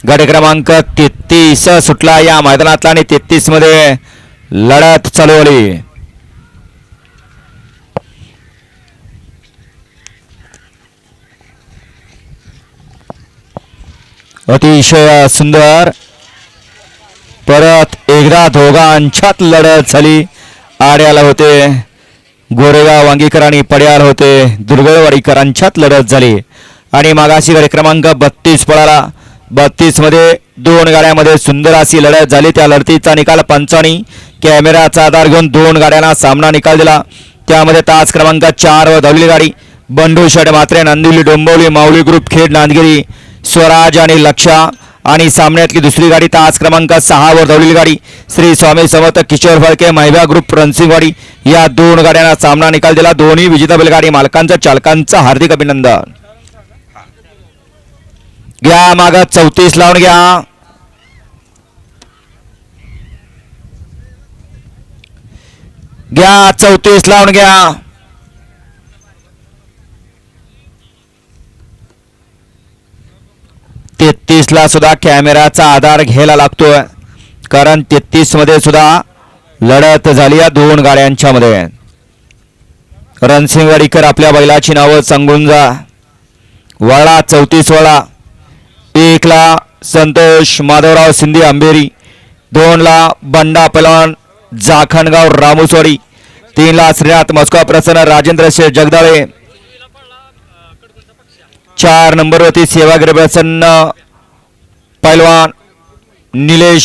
गट क्रमांक 33 सुटला या मैदानातला आणि 33 मध्ये लढत चालवली. अतिशय सुंदर परत एकदा दोघांच्यात लढत झाली. आड्याला होते गोरेगाव वांगीकर आणि पड्याला होते दुर्गळवाडीकरांच्यात लढत झाली आणि मागाशी गट क्रमांक 32 पळाला. 32 मध्ये दोन गाड्यांमध्ये सुंदर अशी लढत झाली. त्या लढतीचा निकाल पंचांनी कॅमेराचा आधार घेऊन दोन गाड्यांना सामना निकाल दिला. त्यामध्ये तास क्रमांक 4 व धावलेली गाडी बंडू शेड मात्रे नांदिवली डोंबिवली माऊली ग्रुप खेड नांदगिरी स्वराज आणि लक्षा आणि सामन्यातली दुसरी गाडी तास क्रमांक 6 वर धावलेली गाडी श्री स्वामी समर्थ किशोर फळके महिबा ग्रुप रणसिंगवाडी या दोन गाड्यांना सामना निकाल दिला. दोन्ही विजेता बैलगाडी मालकांचं चालकांचं हार्दिक अभिनंदन. घ्या माग 34 लावून घ्या. घ्या 34 लावून घ्या. तेहतीस ला सुद्धा कॅमेराचा आधार घ्यायला लागतोय कारण 33 मध्ये सुद्धा लढत झाली या दोन गाड्यांच्या मध्ये. रणसिंगवाडीकर आपल्या बैलाची नावं सांगून जा. वळा 34 वळा. 1 ला संतोष माधवराव सिंधी अंबेरी, 2 ला बंडा पलवान जाखणगाव रामुसवाडी, 3 ला श्रीनाथ मस्को प्रसन्न राजेंद्र शेठ जगदाळे, 4 नंबरवरती सेवागिरी प्रसन्न पैलवान निलेश